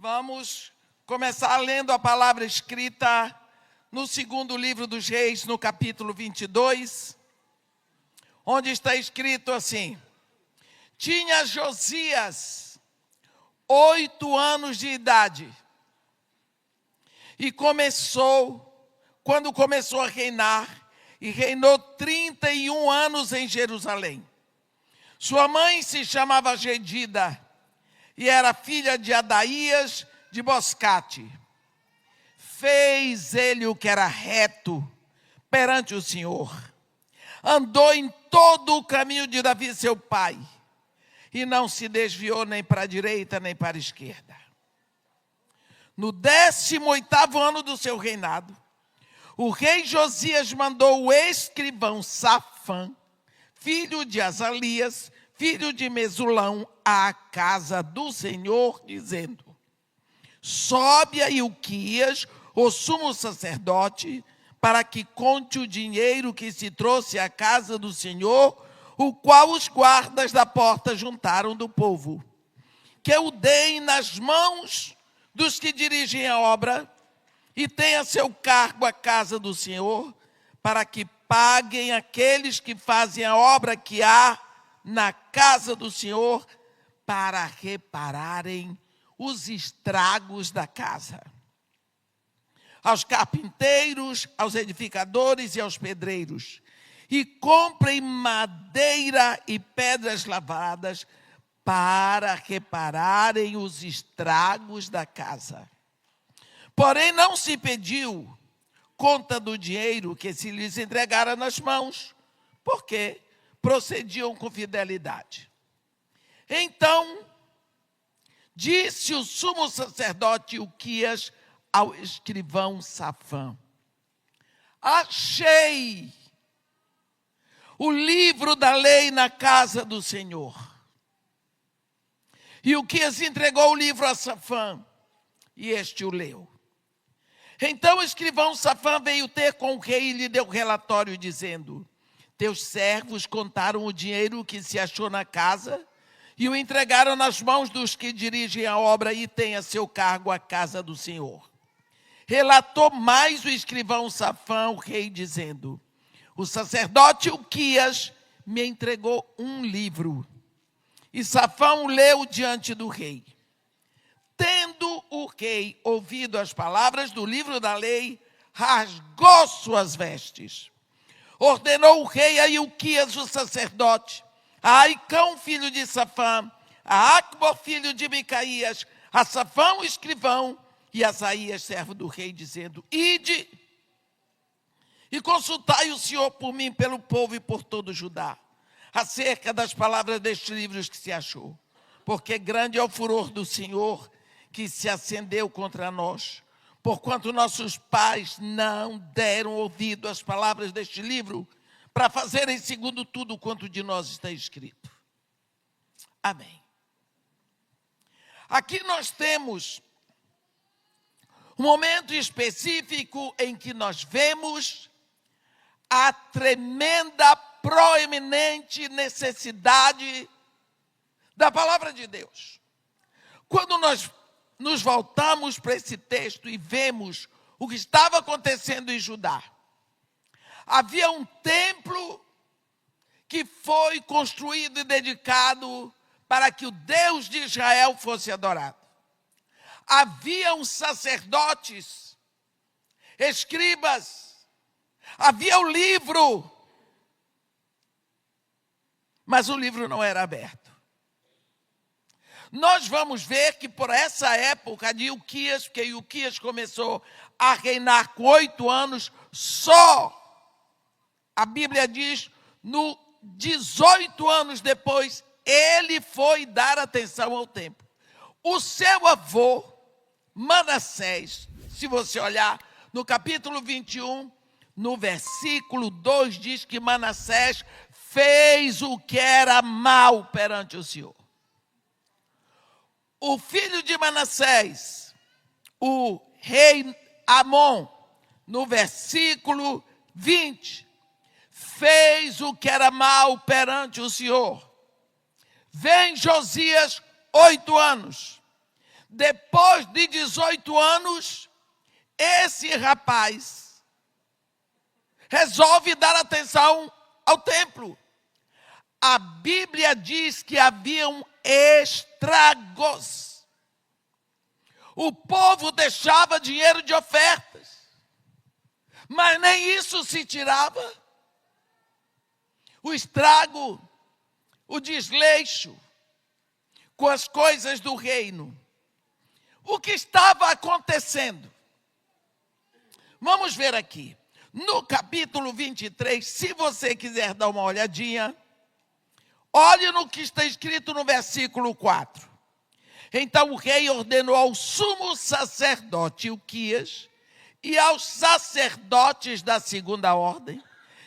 Vamos começar lendo a palavra escrita no segundo livro dos Reis, no capítulo 22, onde está escrito assim: tinha Josias 8 anos de idade, e quando começou a reinar, e reinou 31 anos em Jerusalém. Sua mãe se chamava Gedida, e era filha de Adaías de Boscate. Fez ele o que era reto perante o Senhor. Andou em todo o caminho de Davi, seu pai, e não se desviou nem para a direita, nem para a esquerda. No 18º ano do seu reinado, o rei Josias mandou o escrivão Safã, filho de Azalias, filho de Mesulão, à casa do Senhor, dizendo: sobe a Ilquias, o sumo sacerdote, para que conte o dinheiro que se trouxe à casa do Senhor, o qual os guardas da porta juntaram do povo. Que o deem nas mãos dos que dirigem a obra, e tenha seu cargo a casa do Senhor, para que paguem aqueles que fazem a obra que há na casa do Senhor, para repararem os estragos da casa. Aos carpinteiros, aos edificadores e aos pedreiros, e comprem madeira e pedras lavradas, para repararem os estragos da casa. Porém, não se pediu conta do dinheiro que se lhes entregara nas mãos, porque procediam com fidelidade. Então, disse o sumo sacerdote Ilquias ao escrivão Safã: achei o livro da lei na casa do Senhor. E Ilquias entregou o livro a Safã, e este o leu. Então o escrivão Safã veio ter com o rei e lhe deu relatório, dizendo: teus servos contaram o dinheiro que se achou na casa e o entregaram nas mãos dos que dirigem a obra e têm a seu cargo a casa do Senhor. Relatou mais o escrivão Safã ao rei, dizendo: o sacerdote Ilquias me entregou um livro. E Safã o leu diante do rei. Tendo o rei ouvido as palavras do livro da lei, rasgou suas vestes. Ordenou o rei a Ilquias, o sacerdote, a Aicão, filho de Safã, a Acbor, filho de Micaías, a Safã, o escrivão, e a Asaías, servo do rei, dizendo: ide e consultai o Senhor por mim, pelo povo e por todo Judá, acerca das palavras destes livros que se achou. Porque grande é o furor do Senhor que se acendeu contra nós, porquanto nossos pais não deram ouvido às palavras deste livro, para fazerem segundo tudo quanto de nós está escrito. Amém. Aqui nós temos um momento específico em que nós vemos a tremenda, proeminente necessidade da palavra de Deus. Quando nós nos voltamos para esse texto e vemos o que estava acontecendo em Judá, havia um templo que foi construído e dedicado para que o Deus de Israel fosse adorado. Haviam sacerdotes, escribas, havia o livro, mas o livro não era aberto. Nós vamos ver que por essa época de Ilquias, porque Ilquias começou a reinar com 8 anos, só a Bíblia diz, no 18 anos depois, ele foi dar atenção ao templo. O seu avô, Manassés, se você olhar no capítulo 21, no versículo 2, diz que Manassés fez o que era mal perante o Senhor. O filho de Manassés, o rei Amon, no versículo 20, fez o que era mal perante o Senhor. Vem Josias, 8 anos. Depois de 18 anos, esse rapaz resolve dar atenção ao templo. A Bíblia diz que haviam estragos. O povo deixava dinheiro de ofertas, mas nem isso se tirava. O estrago, o desleixo com as coisas do reino. O que estava acontecendo? Vamos ver aqui. No capítulo 23, se você quiser dar uma olhadinha, olhe no que está escrito no versículo 4. Então o rei ordenou ao sumo sacerdote Ilquias e aos sacerdotes da segunda ordem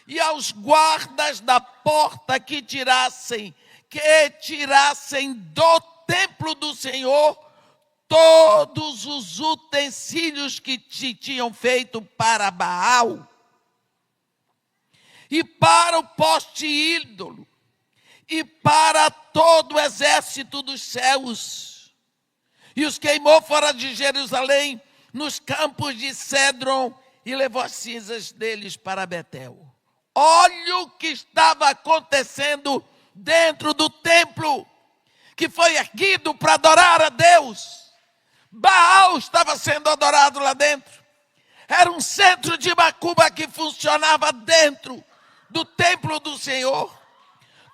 e aos guardas da porta que tirassem do templo do Senhor todos os utensílios que se tinham feito para Baal e para o poste ídolo e para todo o exército dos céus, e os queimou fora de Jerusalém nos campos de Cédron e levou as cinzas deles para Betel. Olha o que estava acontecendo dentro do templo que foi erguido para adorar a Deus. Baal estava sendo adorado lá dentro. Era um centro de macumba que funcionava dentro do templo do Senhor.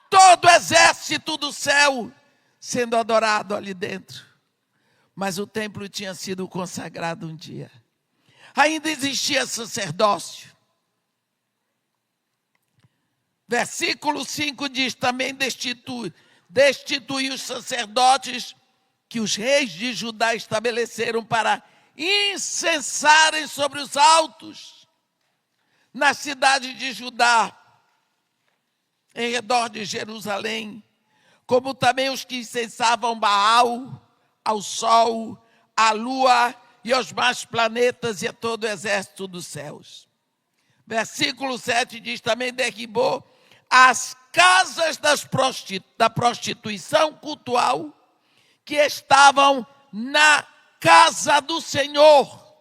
Todo o exército do céu sendo adorado ali dentro. Mas o templo tinha sido consagrado um dia. Ainda existia sacerdócio. Versículo 5 diz, também destitui os sacerdotes que os reis de Judá estabeleceram para incensarem sobre os altos na cidade de Judá, em redor de Jerusalém, como também os que incensavam Baal, ao sol, à lua e aos mais planetas e a todo o exército dos céus. Versículo 7 diz, também derribou as casas da prostituição cultual que estavam na casa do Senhor,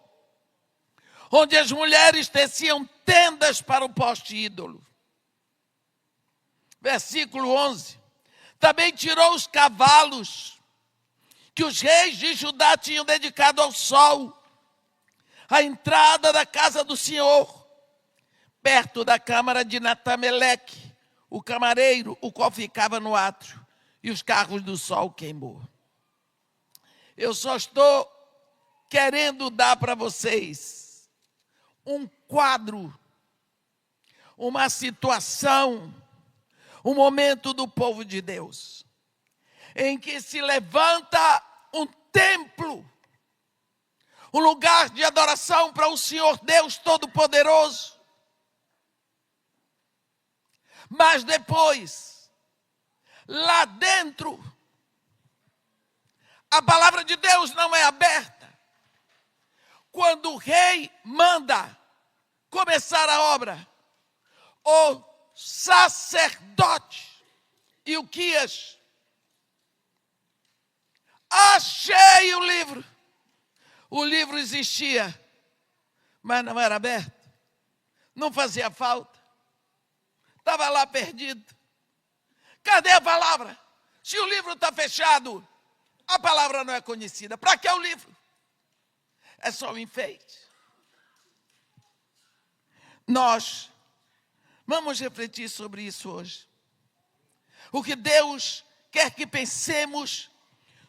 onde as mulheres teciam tendas para o poste ídolo. Versículo 11. Também tirou os cavalos que os reis de Judá tinham dedicado ao sol, à entrada da casa do Senhor, perto da câmara de Natameleque, o camareiro, o qual ficava no átrio, e os carros do sol queimou. Eu só estou querendo dar para vocês um quadro, uma situação, um momento do povo de Deus, em que se levanta um templo, um lugar de adoração para o Senhor Deus Todo-Poderoso. Mas depois, lá dentro, a palavra de Deus não é aberta. Quando o rei manda começar a obra, o sacerdote Ilquias, achei o livro. O livro existia, mas não era aberto. Não fazia falta. Estava lá perdido. Cadê a palavra? Se o livro está fechado, a palavra não é conhecida. Para que o livro? É só um enfeite. Nós vamos refletir sobre isso hoje. O que Deus quer que pensemos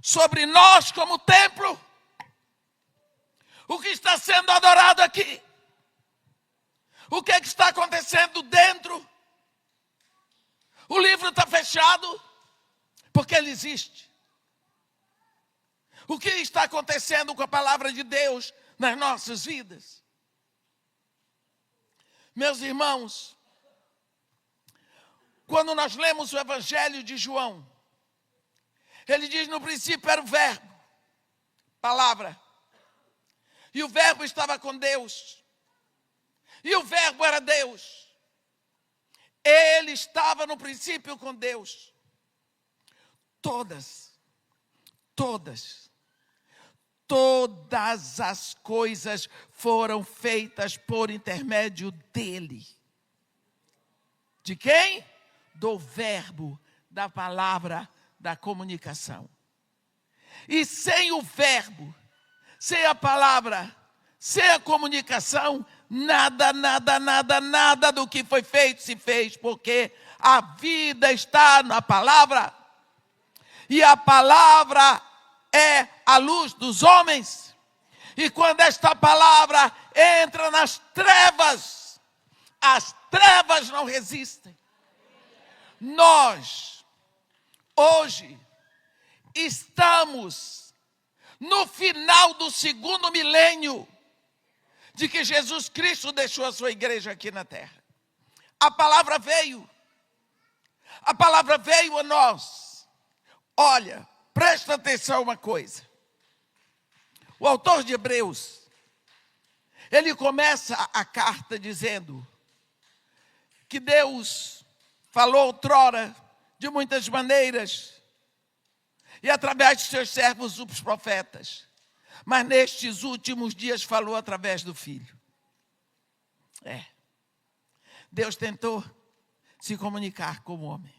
sobre nós como templo. O que está sendo adorado aqui. O que é que está acontecendo dentro. O livro está fechado porque ele existe. O que está acontecendo com a palavra de Deus nas nossas vidas? Meus irmãos, quando nós lemos o Evangelho de João, ele diz: no princípio era o verbo, palavra, e o verbo estava com Deus, e o verbo era Deus. Ele estava no princípio com Deus. Todas todas as coisas foram feitas por intermédio dele. De quem? Do verbo, da palavra, da comunicação. E sem o verbo, sem a palavra, sem a comunicação, nada do que foi feito se fez, porque a vida está na palavra. E a palavra é a luz dos homens. E quando esta palavra entra nas trevas, as trevas não resistem. Nós, hoje, estamos no final do 2º milênio de que Jesus Cristo deixou a sua igreja aqui na terra. A palavra veio a nós. Olha, presta atenção a uma coisa. O autor de Hebreus, ele começa a carta dizendo que Deus falou outrora de muitas maneiras e através de seus servos os profetas, mas nestes últimos dias falou através do Filho. Deus tentou se comunicar com o homem.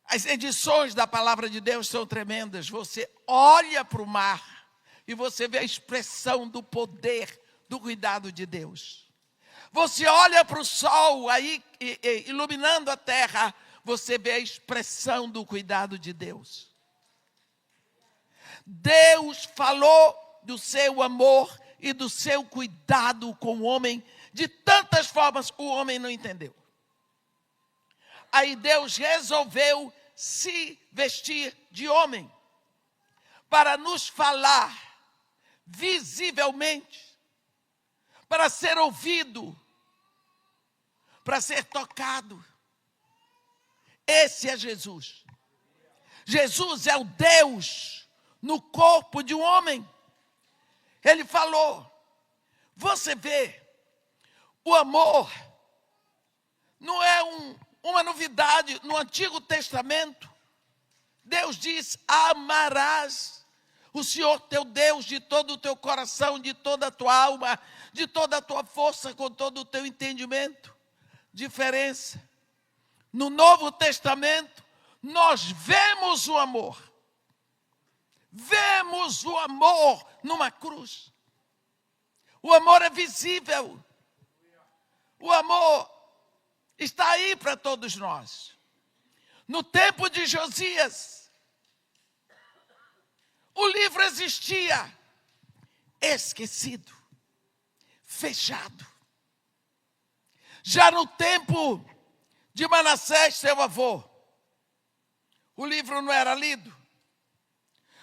As edições da palavra de Deus são tremendas. Você olha para o mar e você vê a expressão do poder, do cuidado de Deus. Você olha para o sol aí iluminando a terra, você vê a expressão do cuidado de Deus. Deus falou do seu amor e do seu cuidado com o homem de tantas formas, o homem não entendeu. Aí Deus resolveu se vestir de homem para nos falar visivelmente, para ser ouvido, para ser tocado. Esse é Jesus. Jesus é o Deus no corpo de um homem. Ele falou, você vê, o amor não é uma novidade. No Antigo Testamento, Deus diz, amarás o Senhor teu Deus de todo o teu coração, de toda a tua alma, de toda a tua força, com todo o teu entendimento. Diferença. No Novo Testamento, nós vemos o amor. Vemos o amor numa cruz. O amor é visível. O amor está aí para todos nós. No tempo de Josias, o livro existia esquecido, fechado. Já no tempo de Manassés, seu avô, o livro não era lido.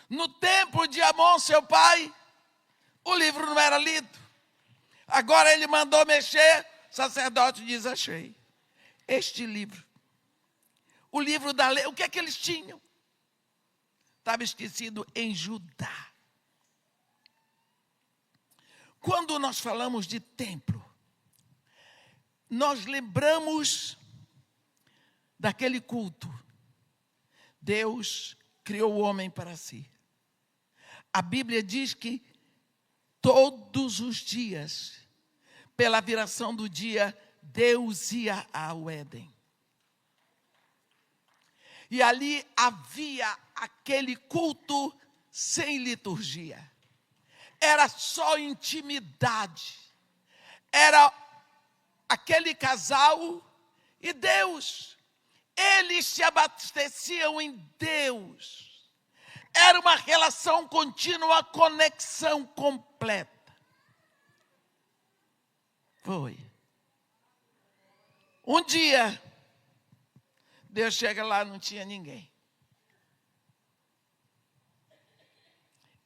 No tempo de Amon, seu pai, o livro não era lido. Agora ele mandou mexer, o sacerdote diz, achei este livro. O livro da lei, o que é que eles tinham? Estava esquecido em Judá. Quando nós falamos de templo, nós lembramos daquele culto. Deus criou o homem para si. A Bíblia diz que todos os dias, pela viração do dia, Deus ia ao Éden. E ali havia aquele culto sem liturgia. Era só intimidade. Era aquele casal e Deus. Eles se abasteciam em Deus. Era uma relação contínua, conexão completa. Foi. Um dia, Deus chega lá, não tinha ninguém.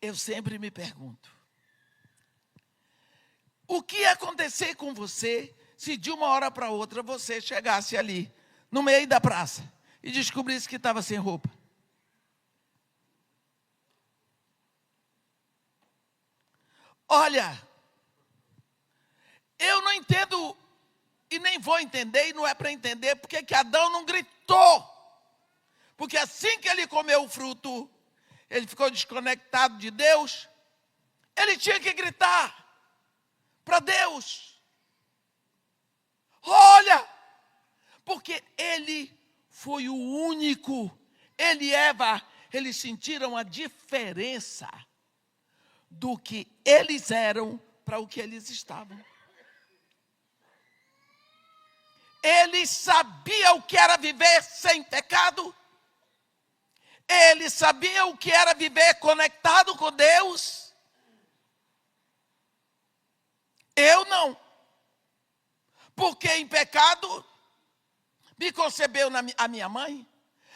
Eu sempre me pergunto, o que ia acontecer com você se de uma hora para outra você chegasse ali, no meio da praça, e descobrisse que estava sem roupa? Olha, eu não entendo e nem vou entender, e não é para entender, porque que Adão não gritou. Porque assim que ele comeu o fruto, ele ficou desconectado de Deus, ele tinha que gritar para Deus. Olha, porque ele foi o único, ele e Eva, eles sentiram a diferença do que eles eram para o que eles estavam. Eles sabiam o que era viver sem pecado. Eles sabiam o que era viver conectado com Deus. Eu não. Porque em pecado me concebeu a minha mãe.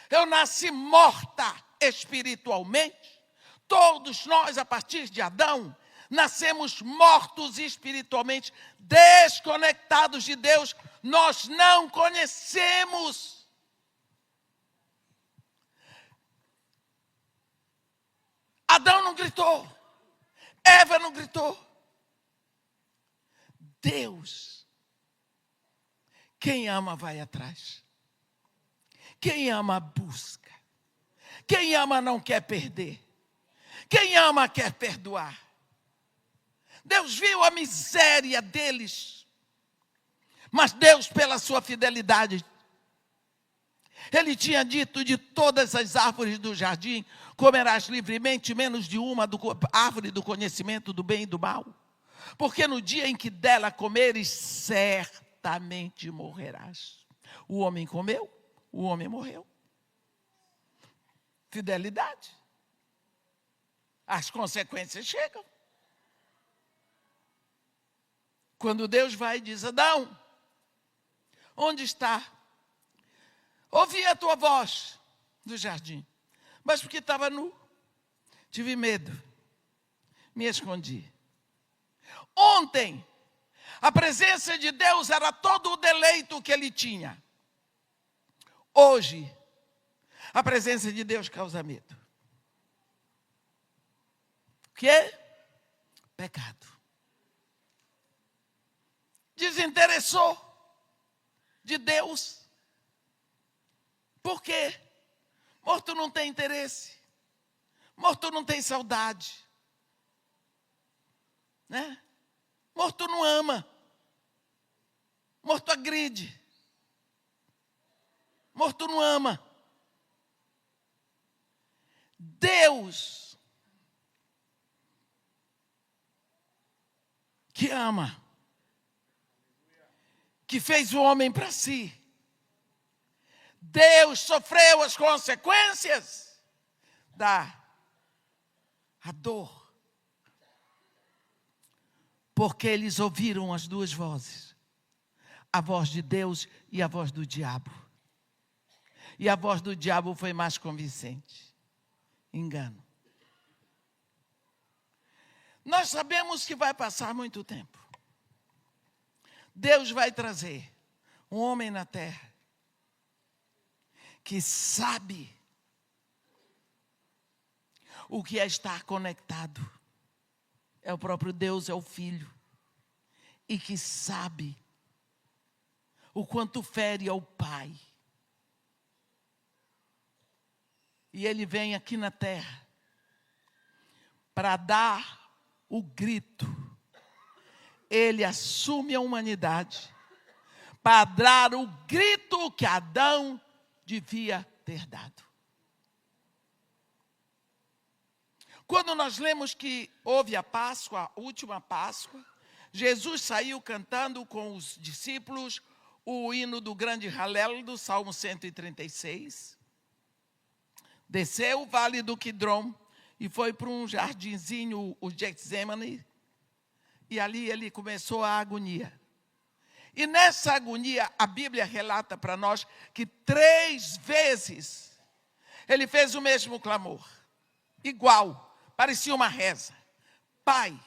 Eu nasci morta espiritualmente. Todos nós, a partir de Adão, nascemos mortos espiritualmente, desconectados de Deus. Nós não conhecemos. Adão não gritou. Eva não gritou. Deus. Quem ama vai atrás. Quem ama busca. Quem ama não quer perder. Quem ama quer perdoar. Deus viu a miséria deles. Mas Deus, pela sua fidelidade, Ele tinha dito: de todas as árvores do jardim comerás livremente, menos de uma, árvore do conhecimento do bem e do mal. Porque no dia em que dela comeres, certamente morrerás. O homem comeu, o homem morreu. Fidelidade. As consequências chegam. Quando Deus vai e diz: Adão, onde está? Ouvi a tua voz do jardim, mas porque estava nu, tive medo, me escondi. Ontem, a presença de Deus era todo o deleito que ele tinha. Hoje, a presença de Deus causa medo. O quê? Pecado. Desinteressou de Deus. Por quê? Morto não tem interesse. Morto não tem saudade. Né? Morto não ama. Morto agride. Morto não ama. Deus, que ama, que fez o homem para si. Deus sofreu as consequências da dor. Porque eles ouviram as duas vozes. A voz de Deus e a voz do diabo. E a voz do diabo foi mais convincente. Engano. Nós sabemos que vai passar muito tempo. Deus vai trazer um homem na terra que sabe o que é estar conectado. É o próprio Deus, é o Filho. E que sabe o quanto fere ao Pai. E ele vem aqui na terra para dar o grito. Ele assume a humanidade para dar o grito que Adão devia ter dado. Quando nós lemos que houve a Páscoa, a última Páscoa, Jesus saiu cantando com os discípulos o hino do grande Halel, do Salmo 136. Desceu o vale do Quidrom e foi para um jardinzinho, o Getsemane, e ali ele começou a agonia. E nessa agonia, a Bíblia relata para nós que 3 vezes ele fez o mesmo clamor. Igual, parecia uma reza. Pai,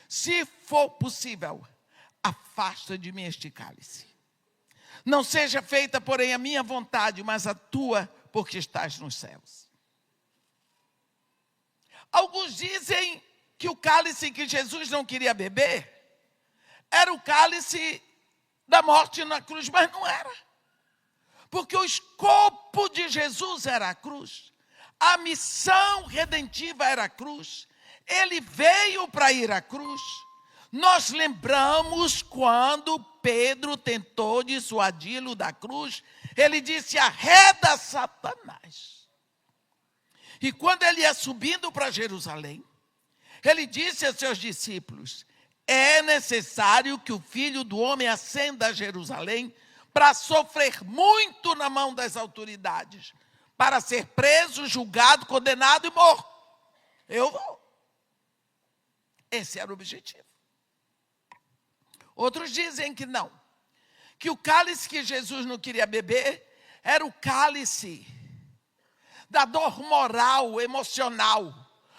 se for possível, afasta de mim este cálice. Não seja feita, porém, a minha vontade, mas a tua, porque estás nos céus. Alguns dizem que o cálice que Jesus não queria beber era o cálice da morte na cruz, mas não era. Porque o escopo de Jesus era a cruz. A missão redentiva era a cruz. Ele veio para ir à cruz. Nós lembramos quando Pedro tentou dissuadi-lo da cruz. Ele disse: arreda Satanás. E quando ele ia subindo para Jerusalém, ele disse a seus discípulos: é necessário que o Filho do Homem ascenda a Jerusalém para sofrer muito na mão das autoridades, para ser preso, julgado, condenado e morto. Eu vou. Esse era o objetivo. Outros dizem que não, que o cálice que Jesus não queria beber era o cálice da dor moral, emocional,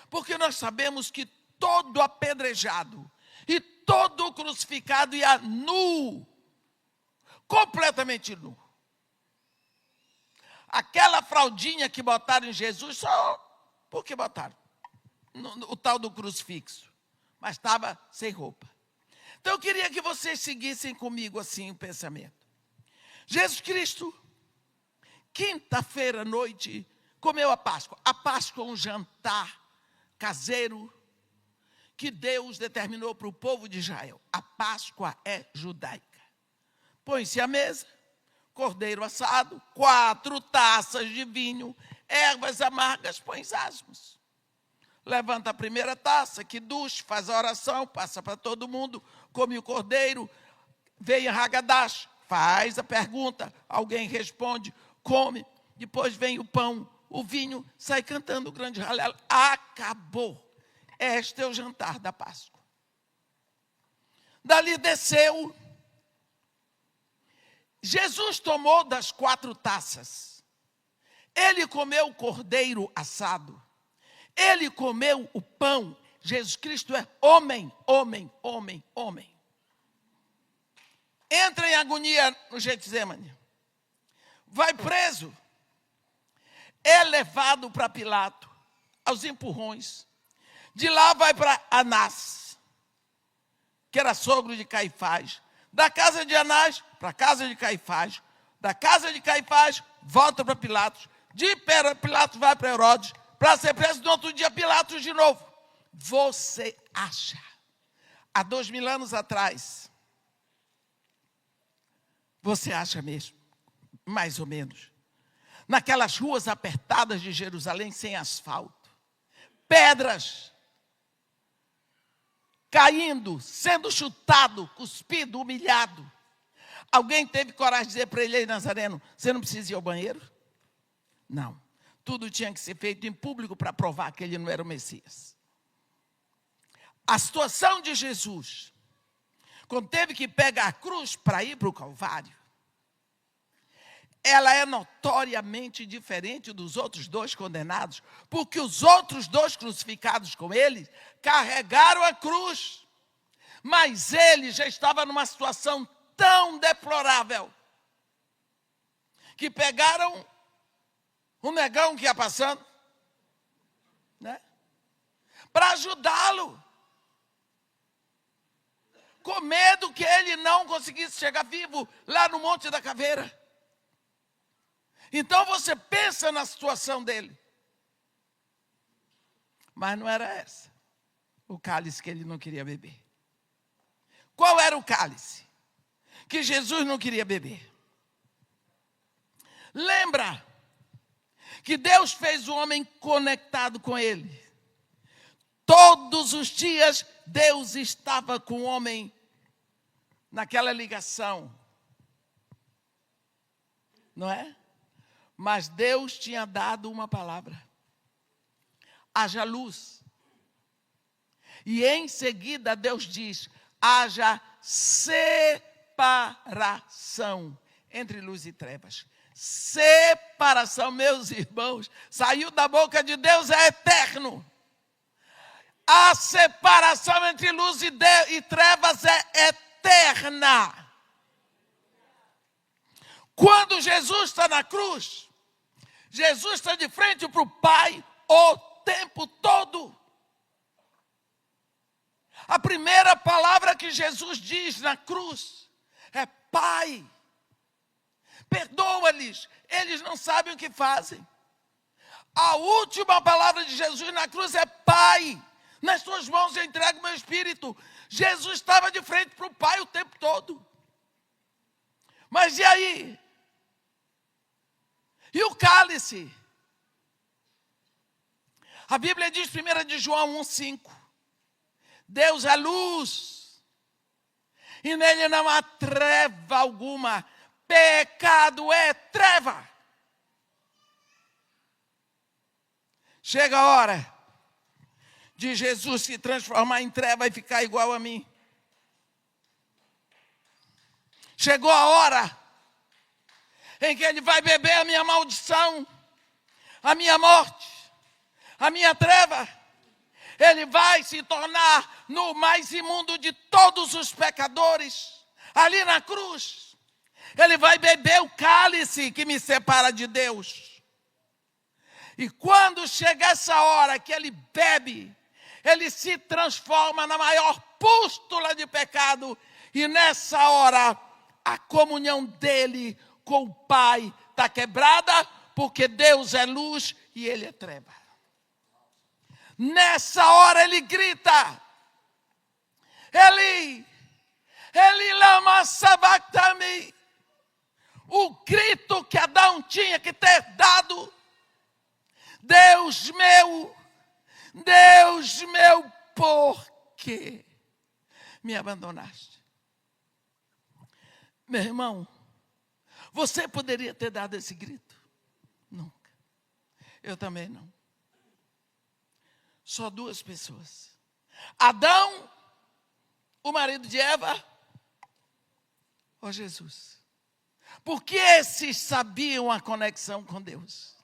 porque nós sabemos que todo apedrejado e todo crucificado ia nu, completamente nu. Aquela fraldinha que botaram em Jesus, só porque botaram o tal do crucifixo, mas estava sem roupa. Então eu queria que vocês seguissem comigo assim o pensamento. Jesus Cristo, quinta-feira à noite, comeu a Páscoa. A Páscoa é um jantar caseiro que Deus determinou para o povo de Israel. A Páscoa é judaica. Põe-se à mesa, cordeiro assado, 4 taças de vinho, ervas amargas, põe asmos. Levanta a primeira taça, que duche, faz a oração, passa para todo mundo, come o cordeiro, vem a Hagadash, faz a pergunta, alguém responde, come, depois vem o pão, o vinho, sai cantando o grande Halel. Acabou. Este é o jantar da Páscoa. Dali desceu. Jesus tomou das 4 taças. Ele comeu o cordeiro assado. Ele comeu o pão. Jesus Cristo é homem, homem, homem, homem. Entra em agonia no Getsemane. Vai preso. É levado para Pilato, aos empurrões. De lá vai para Anás, que era sogro de Caifás. Da casa de Anás para a casa de Caifás. Da casa de Caifás, volta para Pilatos. De Pilatos vai para Herodes, para ser preso. No outro dia, Pilatos de novo. Você acha, há 2000 anos atrás, você acha mesmo, mais ou menos, naquelas ruas apertadas de Jerusalém sem asfalto, pedras caindo, sendo chutado, cuspido, humilhado, alguém teve coragem de dizer para ele: Nazareno, você não precisa ir ao banheiro? Não, tudo tinha que ser feito em público para provar que ele não era o Messias. A situação de Jesus, quando teve que pegar a cruz para ir para o Calvário, ela é notoriamente diferente dos outros 2 condenados, porque os outros 2 crucificados com ele carregaram a cruz, mas ele já estava numa situação tão deplorável, que pegaram um negão que ia passando, né, para ajudá-lo, com medo que ele não conseguisse chegar vivo lá no Monte da Caveira. Então você pensa na situação dele. Mas não era essa o cálice que ele não queria beber. Qual era o cálice que Jesus não queria beber? Lembra que Deus fez o homem conectado com ele. Todos os dias Deus estava com o homem naquela ligação. Não é? Mas Deus tinha dado uma palavra: haja luz. E em seguida Deus diz: haja separação entre luz e trevas. Separação, meus irmãos, saiu da boca de Deus, é eterno. A separação entre luz e trevas é eterna. Quando Jesus está na cruz, Jesus está de frente para o Pai o tempo todo. A primeira palavra que Jesus diz na cruz é: Pai, perdoa-lhes, eles não sabem o que fazem. A última palavra de Jesus na cruz é: Pai, nas tuas mãos eu entrego meu espírito. Jesus estava de frente para o Pai o tempo todo. Mas e aí? E o cálice? A Bíblia diz, 1 de João 1,5, Deus é luz, e nele não há treva alguma. Pecado é treva. Chega a hora de Jesus se transformar em treva e ficar igual a mim. Chegou a hora em que ele vai beber a minha maldição, a minha morte, a minha treva. Ele vai se tornar no mais imundo de todos os pecadores, ali na cruz. Ele vai beber o cálice que me separa de Deus. E quando chega essa hora que ele bebe, ele se transforma na maior pústula de pecado. E nessa hora, a comunhão dele com o Pai está quebrada, porque Deus é luz e ele é treva. Nessa hora ele grita: Eli, Eli lama sabachthani. O grito que Adão tinha que ter dado: Deus meu, por que me abandonaste? Meu irmão, você poderia ter dado esse grito? Nunca. Eu também não. Só duas pessoas: Adão, o marido de Eva, ou Jesus. Porque esses sabiam a conexão com Deus.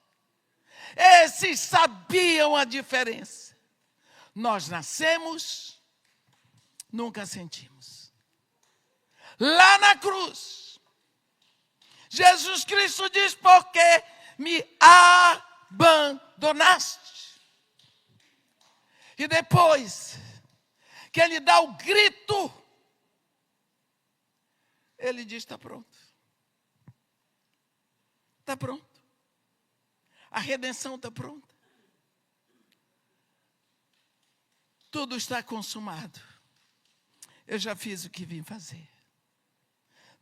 Esses sabiam a diferença. Nós nascemos, nunca sentimos. Lá na cruz, Jesus Cristo diz: porque me abandonaste. E depois que ele dá o grito, ele diz: está pronto. Está pronto. A redenção está pronta. Tudo está consumado. Eu já fiz o que vim fazer.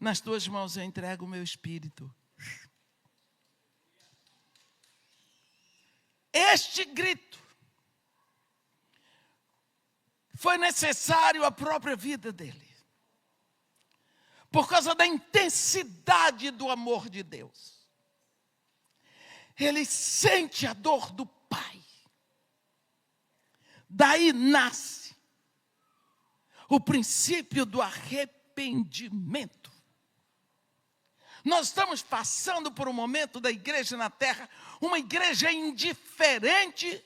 Nas tuas mãos eu entrego o meu espírito. Este grito foi necessário à própria vida dele, por causa da intensidade do amor de Deus. Ele sente a dor do Pai. Daí nasce o princípio do arrependimento. Nós estamos passando por um momento da igreja na terra, uma igreja indiferente,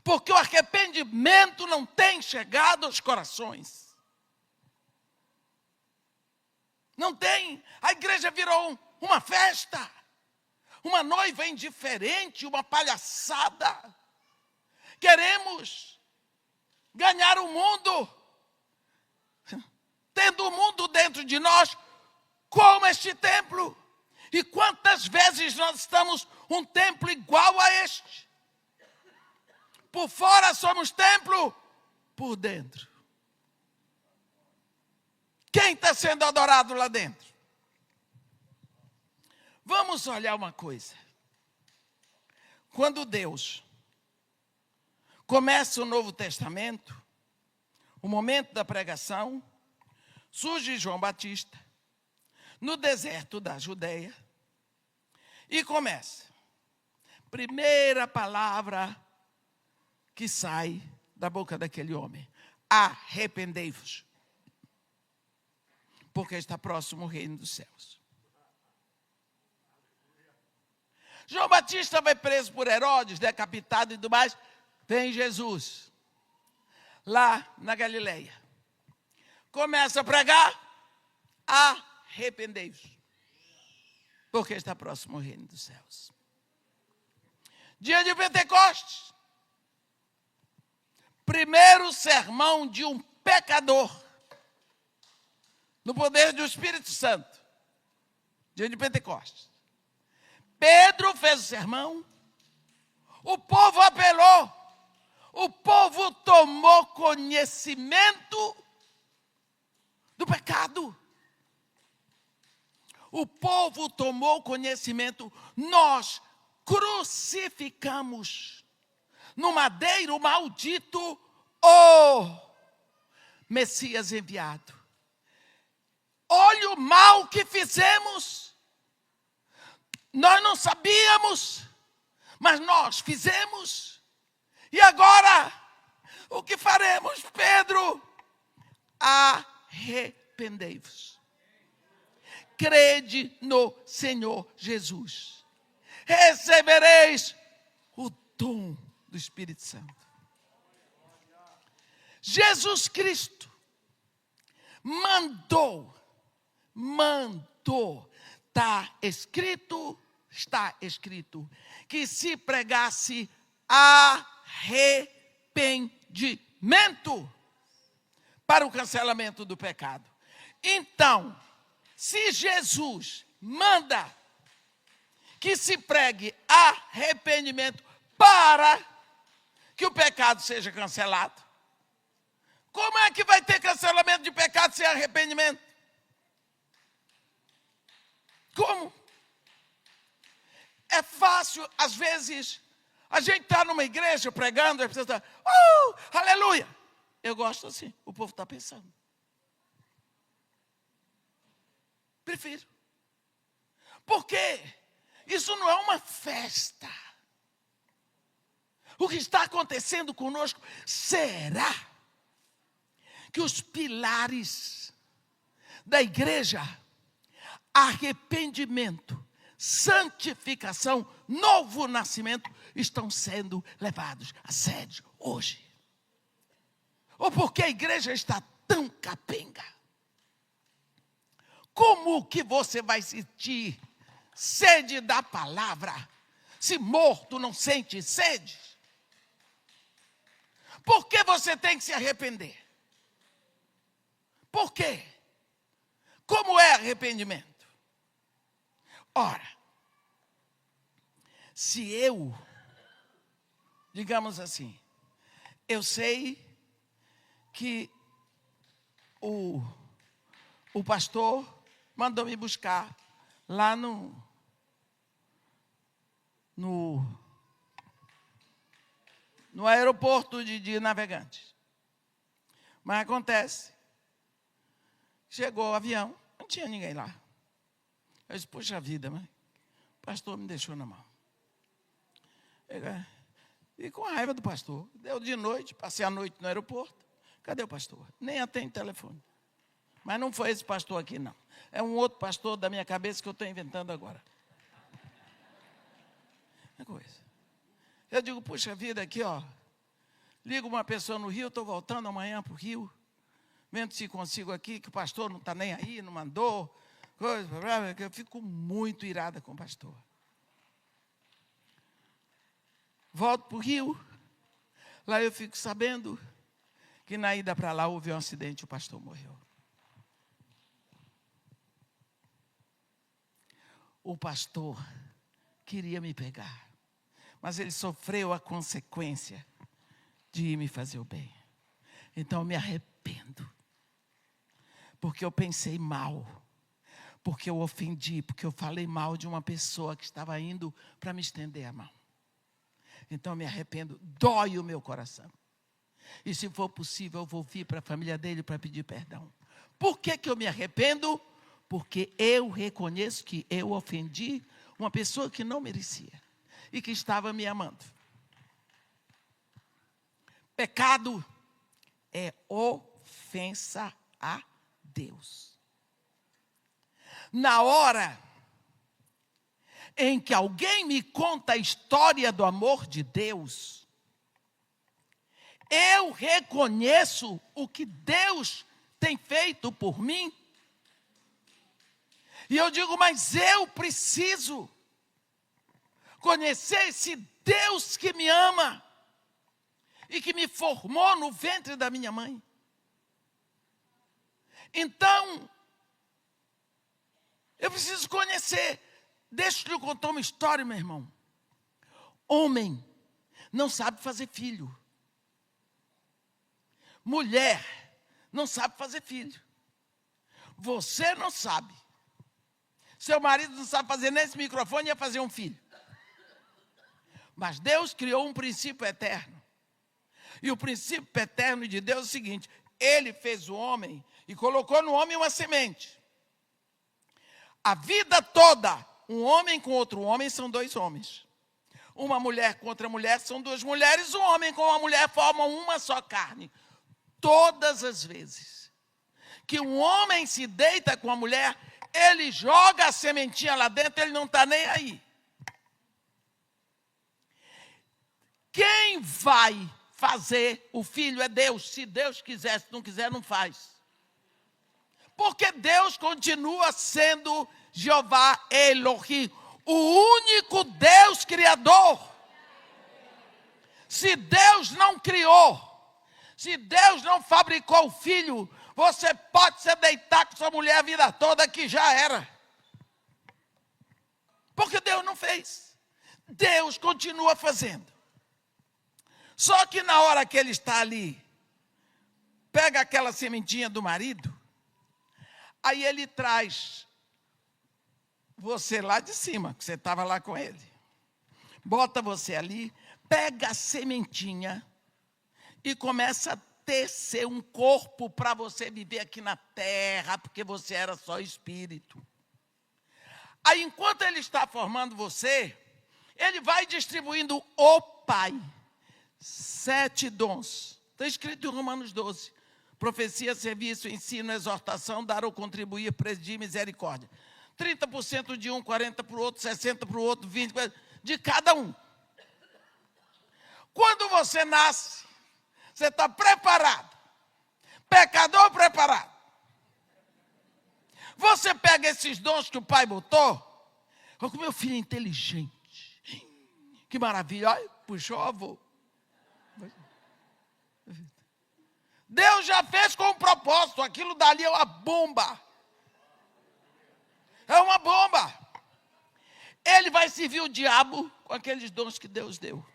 porque o arrependimento não tem chegado aos corações. Não tem. A igreja virou uma festa, uma noiva indiferente, uma palhaçada. Queremos ganhar o mundo, tendo o mundo dentro de nós, como este templo. E quantas vezes nós estamos um templo igual a este? Por fora somos templo, por dentro. Quem está sendo adorado lá dentro? Vamos olhar uma coisa. Quando Deus começa o Novo Testamento, o momento da pregação, surge João Batista no deserto da Judeia e começa. Primeira palavra que sai da boca daquele homem: arrependei-vos, porque está próximo o reino dos céus. João Batista vai preso por Herodes, decapitado e tudo mais. Vem Jesus, lá na Galileia. Começa a pregar: arrependei-vos, porque está próximo o reino dos céus. Dia de Pentecostes, primeiro sermão de um pecador, no poder do Espírito Santo. Dia de Pentecostes. Pedro fez o sermão, O povo apelou. O povo tomou conhecimento do pecado. O povo tomou conhecimento. Nós crucificamos no madeiro maldito o Messias enviado. Olha o mal que fizemos. Nós não sabíamos, mas nós fizemos. E agora, o que faremos, Pedro? Arrependei-vos. Crede no Senhor Jesus. Recebereis o dom do Espírito Santo. Jesus Cristo mandou, está escrito, que se pregasse arrependimento para o cancelamento do pecado. Então, se Jesus manda que se pregue arrependimento para que o pecado seja cancelado, como é que vai ter cancelamento de pecado sem arrependimento? Como? É fácil, às vezes, a gente está numa igreja pregando, a pessoa está, aleluia. Eu gosto assim, o povo está pensando. Prefiro. Por quê? Isso não é uma festa. O que está acontecendo conosco, será que os pilares da igreja, arrependimento, santificação, novo nascimento, estão sendo levados a sério hoje? Ou porque a igreja está tão capenga? Como que você vai sentir sede da palavra, se morto não sente sede? Por que você tem que se arrepender? Por quê? Como é arrependimento? Ora, se eu, digamos assim, eu sei que o pastor mandou me buscar lá no aeroporto de Navegantes. Mas acontece, chegou o avião, não tinha ninguém lá. Eu disse, poxa vida, mas o pastor me deixou na mão. E com a raiva do pastor, deu de noite, passei a noite no aeroporto, cadê o pastor? Nem atende telefone. Mas não foi esse pastor aqui, não. É um outro pastor da minha cabeça que eu estou inventando agora. É coisa. Eu digo, puxa vida, aqui, ligo uma pessoa no Rio, estou voltando amanhã para o Rio, vendo se consigo aqui, que o pastor não está nem aí, não mandou, coisa, eu fico muito irada com o pastor. Volto para o Rio, lá eu fico sabendo que na ida para lá houve um acidente e o pastor morreu. O pastor queria me pegar, mas ele sofreu a consequência de me fazer o bem. Então eu me arrependo, porque eu pensei mal, porque eu ofendi, porque eu falei mal de uma pessoa que estava indo para me estender a mão. Então eu me arrependo, dói o meu coração. E se for possível, eu vou vir para a família dele para pedir perdão. Por que eu me arrependo? Porque eu reconheço que eu ofendi uma pessoa que não merecia e que estava me amando. Pecado é ofensa a Deus. Na hora em que alguém me conta a história do amor de Deus, eu reconheço o que Deus tem feito por mim. E eu digo, mas eu preciso conhecer esse Deus que me ama e que me formou no ventre da minha mãe. Então, eu preciso conhecer. Deixa eu lhe contar uma história, meu irmão. Homem não sabe fazer filho. Mulher não sabe fazer filho. Você não sabe. Seu marido não sabe fazer nesse microfone, ia fazer um filho. Mas Deus criou um princípio eterno. E o princípio eterno de Deus é o seguinte: Ele fez o homem e colocou no homem uma semente. A vida toda, um homem com outro homem são dois homens. Uma mulher com outra mulher são duas mulheres. Um homem com uma mulher formam uma só carne. Todas as vezes que um homem se deita com a mulher, ele joga a sementinha lá dentro, ele não está nem aí. Quem vai fazer o filho é Deus. Se Deus quiser, se não quiser, não faz. Porque Deus continua sendo Jeová Elohim, o único Deus criador. Se Deus não criou, se Deus não fabricou o filho, você pode se deitar com sua mulher a vida toda que já era. Porque Deus não fez. Deus continua fazendo. Só que na hora que ele está ali, pega aquela sementinha do marido, aí ele traz você lá de cima, que você estava lá com ele. Bota você ali, pega a sementinha e começa a tecer um corpo para você viver aqui na terra, porque você era só espírito. Aí, enquanto ele está formando você, ele vai distribuindo o Pai 7 dons. Está escrito em Romanos 12. Profecia, serviço, ensino, exortação, dar ou contribuir, presidir, misericórdia. 30% de um, 40% para o outro, 60% para o outro, 20% de cada um. Quando você nasce, você está preparado. Pecador preparado. Você pega esses dons que o pai botou. Olha como meu filho é inteligente. Que maravilha. Olha, puxou o avô. Deus já fez com um propósito. Aquilo dali é uma bomba. É uma bomba. Ele vai servir o diabo com aqueles dons que Deus deu.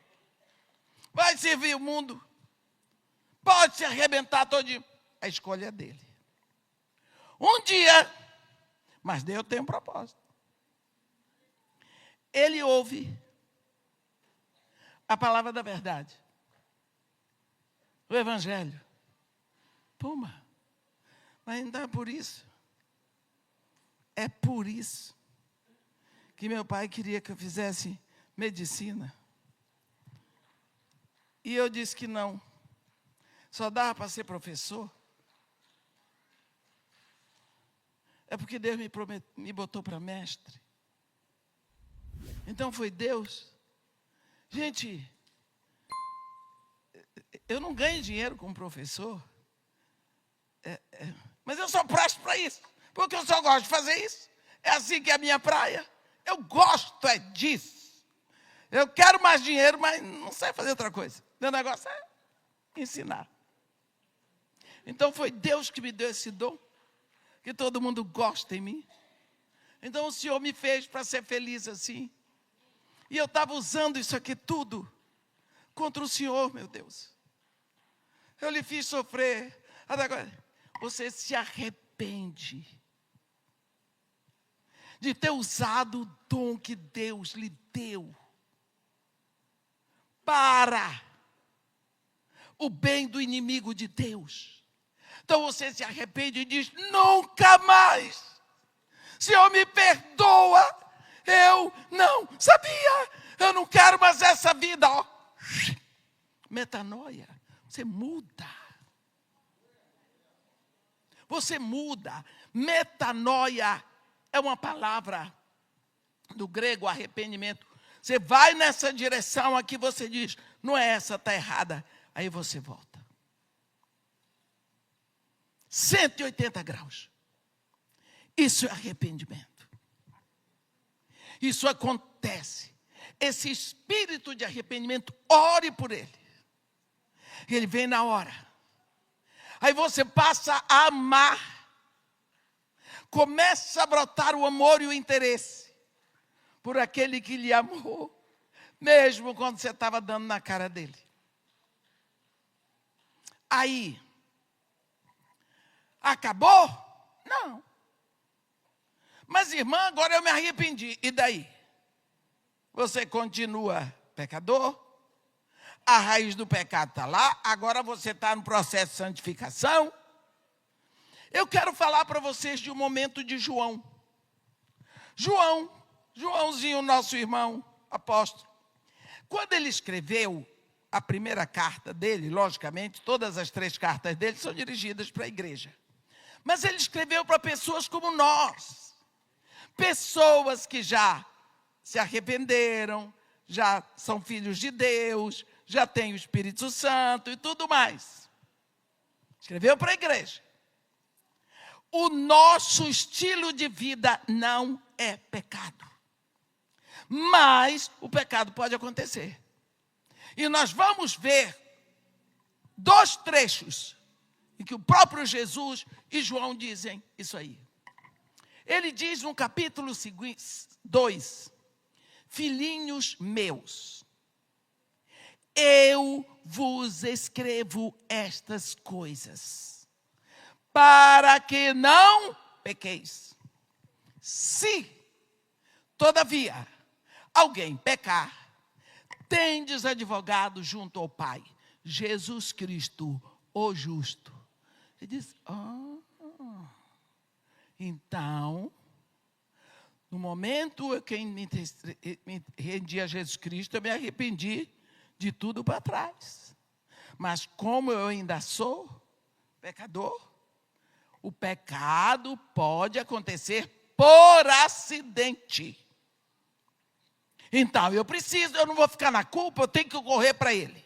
Vai servir o mundo. Pode se arrebentar todinho. A escolha é dele. Um dia, mas Deus tem um propósito. Ele ouve a palavra da verdade. O evangelho. Puma. Mas ainda é por isso. É por isso que meu pai queria que eu fizesse medicina. E eu disse que não. Só dava para ser professor. É porque Deus me botou para mestre. Então foi Deus. Gente, eu não ganho dinheiro como professor. Mas eu só presto para isso. Porque eu só gosto de fazer isso. É assim que é a minha praia. Eu gosto disso. Eu quero mais dinheiro, mas não sei fazer outra coisa. Meu negócio é ensinar. Então foi Deus que me deu esse dom. Que todo mundo gosta em mim. Então o Senhor me fez para ser feliz assim. E eu estava usando isso aqui tudo contra o Senhor, meu Deus. Eu lhe fiz sofrer. Agora, você se arrepende de ter usado o dom que Deus lhe deu para o bem do inimigo de Deus. Então você se arrepende e diz: nunca mais. Senhor, me perdoa. Eu não sabia. Eu não quero mais essa vida. Ó. Metanoia. Você muda. Você muda. Metanoia é uma palavra do grego arrependimento. Você vai nessa direção aqui, você diz: não é essa, está errada. Aí você volta. 180 graus. Isso é arrependimento. Isso acontece. Esse espírito de arrependimento, ore por ele. Ele vem na hora. Aí você passa a amar. Começa a brotar o amor e o interesse por aquele que lhe amou mesmo quando você estava dando na cara dele. Aí, acabou? Não. Mas, irmã, agora eu me arrependi. E daí? Você continua pecador? A raiz do pecado está lá, agora você está no processo de santificação. Eu quero falar para vocês de um momento de João. Joãozinho, nosso irmão, apóstolo. Quando ele escreveu a primeira carta dele, logicamente, todas as 3 cartas dele são dirigidas para a igreja. Mas ele escreveu para pessoas como nós. Pessoas que já se arrependeram, já são filhos de Deus, já têm o Espírito Santo e tudo mais. Escreveu para a igreja. O nosso estilo de vida não é pecado. Mas o pecado pode acontecer. E nós vamos ver 2 trechos em que o próprio Jesus e João dizem isso aí. Ele diz no capítulo 2, filhinhos meus, eu vos escrevo estas coisas, para que não pequeis. Se, todavia, alguém pecar, tendes advogado junto ao Pai, Jesus Cristo, o justo. Ele diz, então, no momento que eu me rendi a Jesus Cristo, eu me arrependi de tudo para trás. Mas como eu ainda sou pecador, o pecado pode acontecer por acidente. Então, eu não vou ficar na culpa, eu tenho que correr para ele.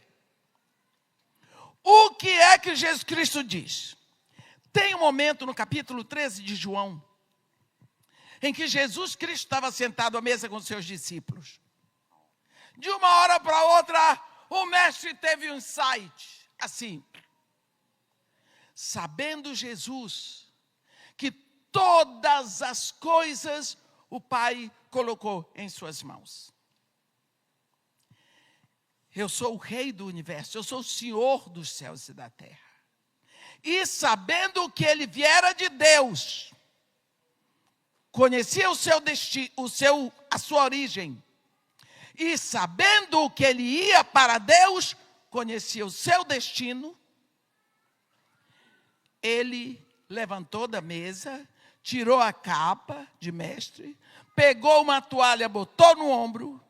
O que é que Jesus Cristo diz? Tem um momento no capítulo 13 de João, em que Jesus Cristo estava sentado à mesa com seus discípulos. De uma hora para outra, o mestre teve um insight, assim. Sabendo Jesus que todas as coisas o Pai colocou em suas mãos. Eu sou o Rei do universo, eu sou o Senhor dos céus e da terra. E sabendo que ele viera de Deus, conhecia o seu destino, a sua origem, e sabendo que ele ia para Deus, conhecia o seu destino, ele levantou da mesa, tirou a capa de mestre, pegou uma toalha, botou no ombro,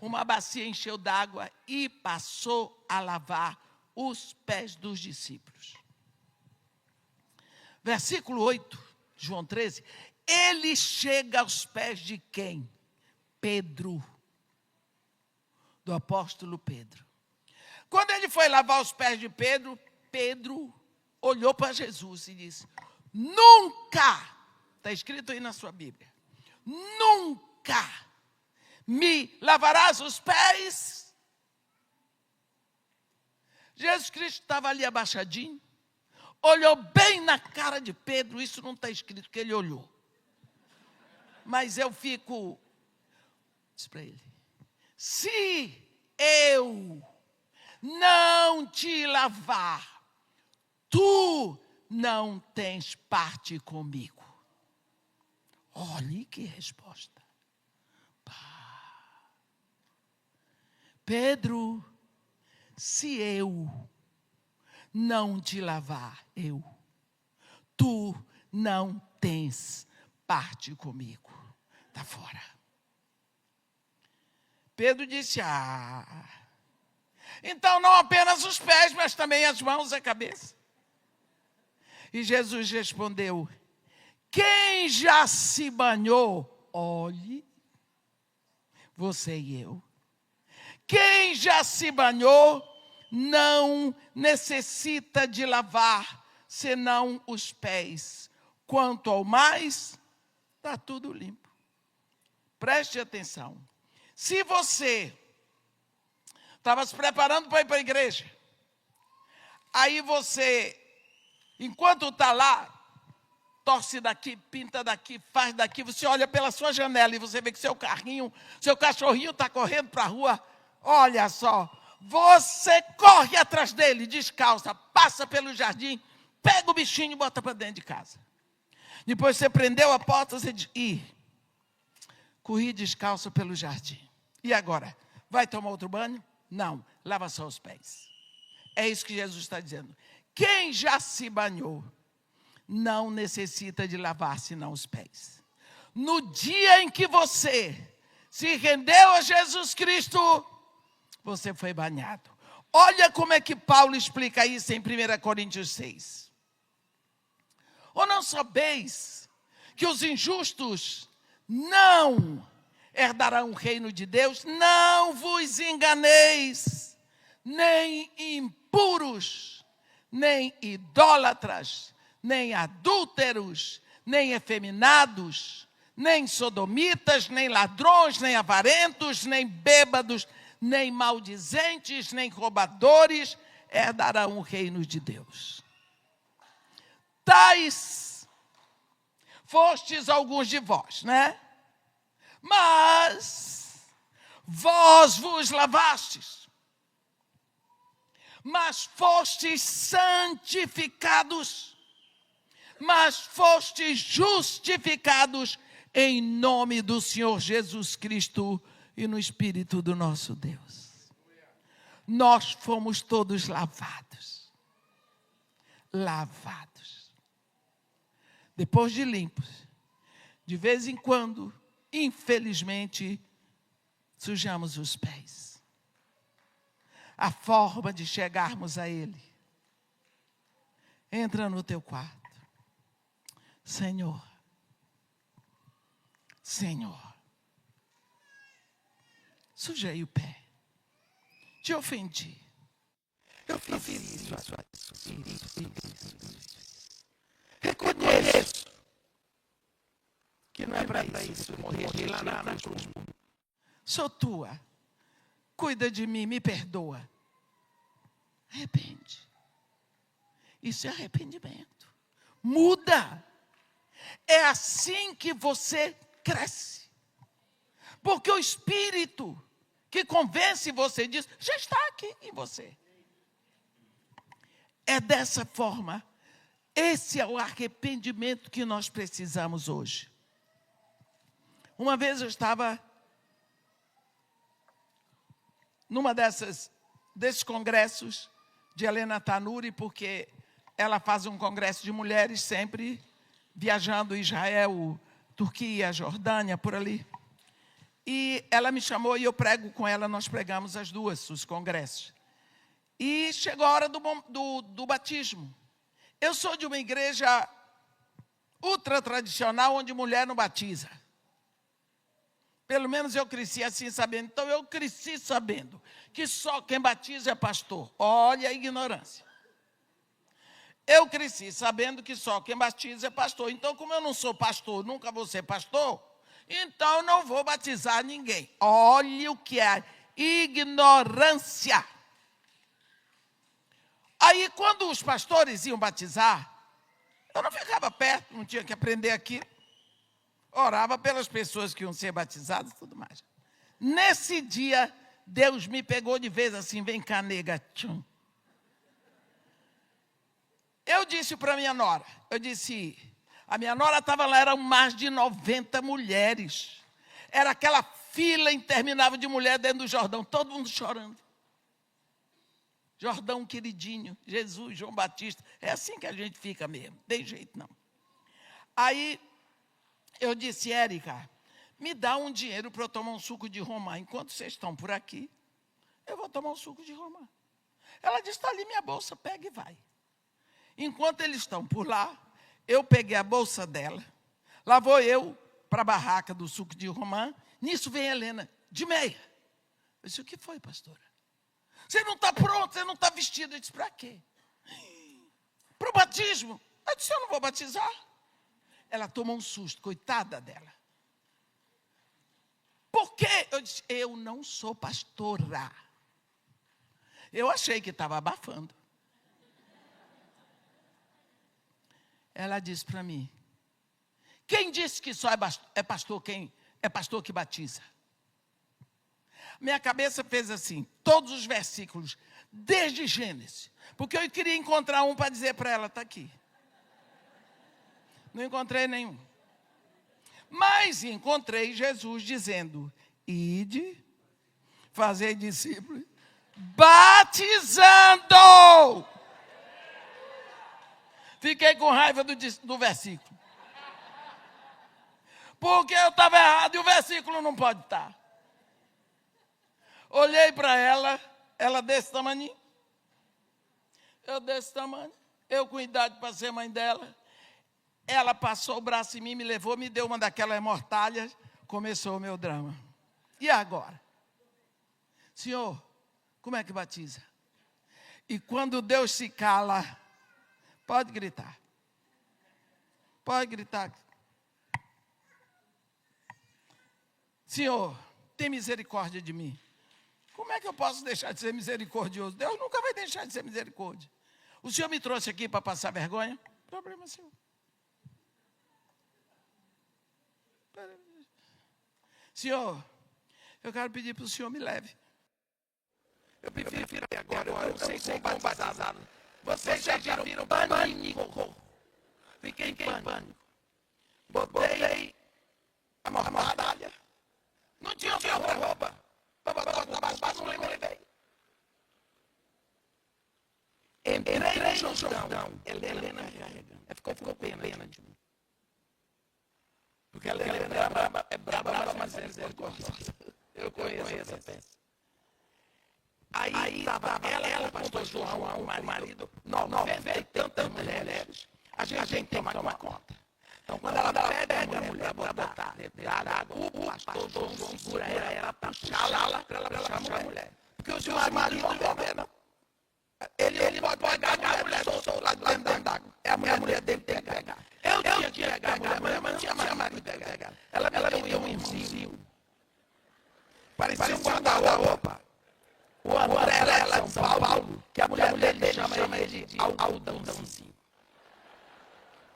uma bacia encheu d'água e passou a lavar os pés dos discípulos. Versículo 8, João 13. Ele chega aos pés de quem? Pedro. Do apóstolo Pedro. Quando ele foi lavar os pés de Pedro, Pedro olhou para Jesus e disse, nunca, está escrito aí na sua Bíblia, nunca me lavarás os pés? Jesus Cristo estava ali abaixadinho, olhou bem na cara de Pedro, isso não está escrito que ele olhou. Mas eu fico, disse para ele, se eu não te lavar, tu não tens parte comigo. Olhe que resposta. Pedro, se eu não te lavar, tu não tens parte comigo. Está fora. Pedro disse, então não apenas os pés, mas também as mãos e a cabeça. E Jesus respondeu, quem já se banhou, olhe, você e eu. Quem já se banhou não necessita de lavar, senão os pés. Quanto ao mais, está tudo limpo. Preste atenção. Se você estava se preparando para ir para a igreja, aí você, enquanto está lá, torce daqui, pinta daqui, faz daqui. Você olha pela sua janela e você vê que seu carrinho, seu cachorrinho está correndo para a rua. Olha só, você corre atrás dele, descalça, passa pelo jardim, pega o bichinho e bota para dentro de casa. Depois você prendeu a porta, você diz, corri descalço pelo jardim. E agora? Vai tomar outro banho? Não, lava só os pés. É isso que Jesus está dizendo. Quem já se banhou não necessita de lavar senão os pés. No dia em que você se rendeu a Jesus Cristo, você foi banhado. Olha como é que Paulo explica isso em 1 Coríntios 6. Ou não sabeis que os injustos não herdarão o reino de Deus? Não vos enganeis, nem impuros, nem idólatras, nem adúlteros, nem efeminados, nem sodomitas, nem ladrões, nem avarentos, nem bêbados, nem maldizentes, nem roubadores herdarão o reino de Deus. Tais fostes alguns de vós, né? Mas vós vos lavastes, mas fostes santificados, mas fostes justificados em nome do Senhor Jesus Cristo e no Espírito do nosso Deus. Nós fomos todos lavados. Lavados. Depois de limpos, de vez em quando, infelizmente, sujamos os pés. A forma de chegarmos a Ele. Entra no teu quarto. Senhor, sujei o pé. Te ofendi. Eu fiz isso. Reconheço que não é para isso. Morrer lá na cruz. Sou tua. Cuida de mim, me perdoa. Arrepende. Isso é arrependimento. Muda. É assim que você cresce. Porque o Espírito que convence você diz, já está aqui em você. É dessa forma. Esse é o arrependimento que nós precisamos hoje. Uma vez eu estava numa desses congressos de Helena Tanuri, porque ela faz um congresso de mulheres sempre, viajando Israel, Turquia, Jordânia, por ali. E ela me chamou e eu prego com ela, nós pregamos as duas, os congressos. E chegou a hora do batismo. Eu sou de uma igreja ultra tradicional, onde mulher não batiza. Pelo menos eu cresci assim sabendo. Então eu cresci sabendo que só quem batiza é pastor. Olha a ignorância. Eu cresci sabendo que só quem batiza é pastor. Então, como eu não sou pastor, nunca vou ser pastor, então eu não vou batizar ninguém. Olha o que é ignorância. Aí, quando os pastores iam batizar, eu não ficava perto, não tinha que aprender aqui. Orava pelas pessoas que iam ser batizadas e tudo mais. Nesse dia, Deus me pegou de vez assim, vem cá, nega, tchum. Eu disse para minha nora, a minha nora estava lá, eram mais de 90 mulheres. Era aquela fila interminável de mulher dentro do Jordão, todo mundo chorando. Jordão queridinho, Jesus, João Batista. É assim que a gente fica mesmo, tem jeito não. Aí eu disse, Érica, me dá um dinheiro para eu tomar um suco de romã. Enquanto vocês estão por aqui, eu vou tomar um suco de romã. Ela disse, está ali minha bolsa, pega e vai. Enquanto eles estão por lá, eu peguei a bolsa dela. Lá vou eu para a barraca do suco de romã. Nisso vem a Helena, de meia. Eu disse, o que foi, pastora? Você não está pronto, você não está vestido. Eu disse, para quê? Para o batismo. Eu disse, eu não vou batizar. Ela tomou um susto, coitada dela. Por quê? Eu disse, eu não sou pastora. Eu achei que estava abafando. Ela disse para mim, Quem disse que só é pastor quem é pastor que batiza? Minha cabeça fez assim, todos os versículos, desde Gênesis. Porque eu queria encontrar um para dizer para ela, está aqui. Não encontrei nenhum. Mas encontrei Jesus dizendo, ide, fazei discípulos, batizando. Fiquei com raiva do versículo. Porque eu estava errado e o versículo não pode estar. Olhei para ela desse tamanho. Eu desse tamanho. Eu com idade para ser mãe dela. Ela passou o braço em mim, me levou, me deu uma daquelas mortalhas. Começou o meu drama. E agora? Senhor, como é que batiza? E quando Deus se cala, pode gritar. Pode gritar. Senhor, tem misericórdia de mim. Como é que eu posso deixar de ser misericordioso? Deus nunca vai deixar de ser misericórdia. O Senhor me trouxe aqui para passar vergonha? Problema seu. Senhor, eu quero pedir para o Senhor me leve. Eu prefiro agora, eu não sei como batizado. Vocês já viram pânico. Fiquei em pânico. Botei a mortalha. Não tinha outra roupa. Não levei. Entrei no Jordão. Helena carregando. Ficou pena de mim. Porque ela é braba, mas é misericordiosa. Eu conheço essa peça. Aí estava ela com o João, o marido, 90 e tantas mulheres. A gente tem que tomar conta. Então, quando ela pede a mulher para botar água, o pastor João segura ela para puxá-la, para ela puxar a mulher. Porque o seu marido não vê, não. Ele pode pegar a mulher soltou lá dentro d'água. É a mulher dele que tem que pegar. Eu tinha que pegar a mulher, mas não tinha marido de pegar. Ela me deu um irmãozinho. Parecia um guarda-roupa. O André lá de São Paulo, que a mulher dele chama ele de algodãozinho.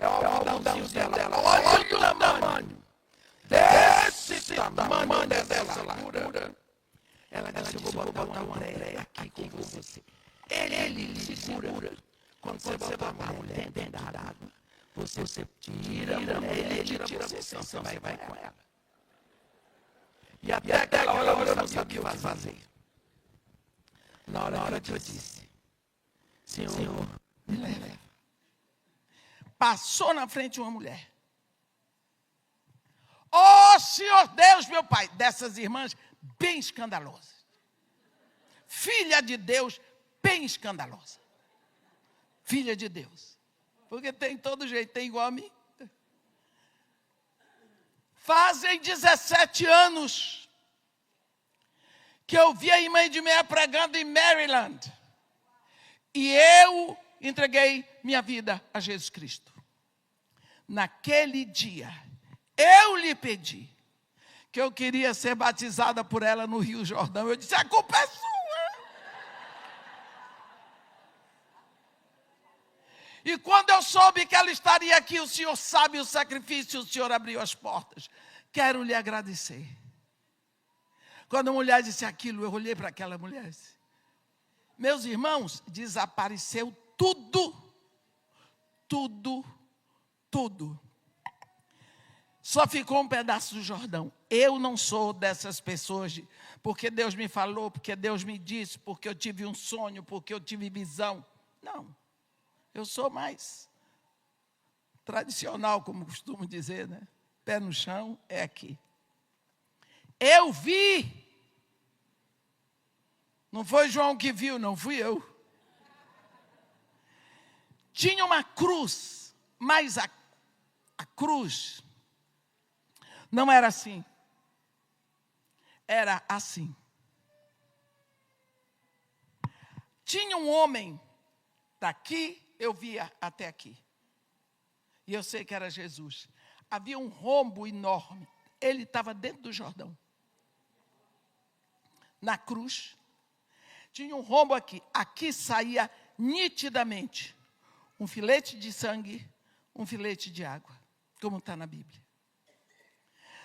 É o algodãozinho dela. Olha o tamanho. Desse tamanho dessa largura. Ela disse, eu vou botar o André aqui com você. Ele lhe segura. Quando você botar a mulher dentro da água, você tira a mulher, ele tira você, você vai com ela. E até aquela hora eu não sabia o que fazer. Na hora que eu disse, Senhor, me leva. Passou na frente uma mulher. Oh, Senhor Deus, meu Pai, dessas irmãs bem escandalosas. Filha de Deus, bem escandalosa. Filha de Deus. Porque tem todo jeito, tem igual a mim. Fazem 17 anos que eu vi a irmã de meia pregando em Maryland. E eu entreguei minha vida a Jesus Cristo. Naquele dia, eu lhe pedi que eu queria ser batizada por ela no Rio Jordão. Eu disse, a culpa é sua. E quando eu soube que ela estaria aqui, o Senhor sabe o sacrifício, o Senhor abriu as portas. Quero lhe agradecer. Quando a mulher disse aquilo, eu olhei para aquela mulher e disse, meus irmãos, desapareceu tudo. Só ficou um pedaço do Jordão. Eu não sou dessas pessoas, porque Deus me falou, porque Deus me disse, porque eu tive um sonho, porque eu tive visão. Não. Eu sou mais tradicional, como costumo dizer, né? Pé no chão é aqui. Eu vi. Não foi João que viu, não fui eu. Tinha uma cruz, mas a cruz não era assim. Era assim. Tinha um homem daqui, eu via até aqui. E eu sei que era Jesus. Havia um rombo enorme. Ele estava dentro do Jordão. Na cruz. Tinha um rombo aqui. Aqui saía nitidamente um filete de sangue, um filete de água. Como está na Bíblia.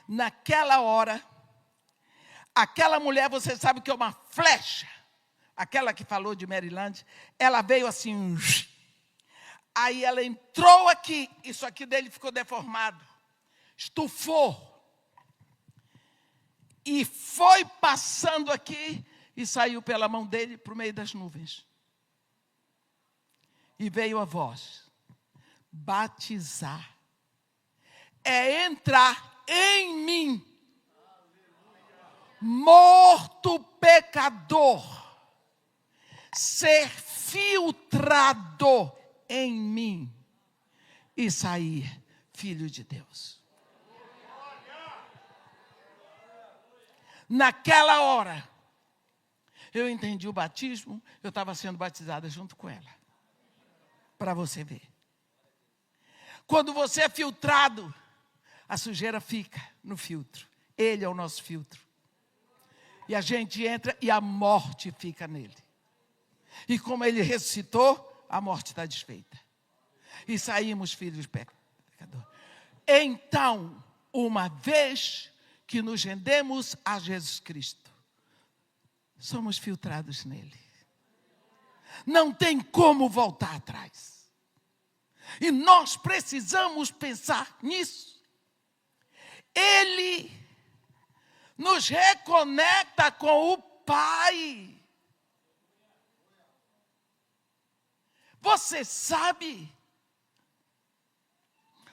Naquela hora, aquela mulher, você sabe que é uma flecha. Aquela que falou de Maryland, ela veio assim. Aí ela entrou aqui, isso aqui dele ficou deformado. Estufou. E foi passando aqui e saiu pela mão dele para o meio das nuvens. E veio a voz: batizar é entrar em mim, morto pecador, ser filtrado em mim e sair filho de Deus. Naquela hora, eu entendi o batismo, eu estava sendo batizada junto com ela. Para você ver. Quando você é filtrado, a sujeira fica no filtro. Ele é o nosso filtro. E a gente entra e a morte fica nele. E como ele ressuscitou, a morte está desfeita. E saímos filhos pecadores. Então, uma vez que nos rendemos a Jesus Cristo, somos filtrados nele. Não tem como voltar atrás. E nós precisamos pensar nisso. Ele nos reconecta com o Pai. Você sabe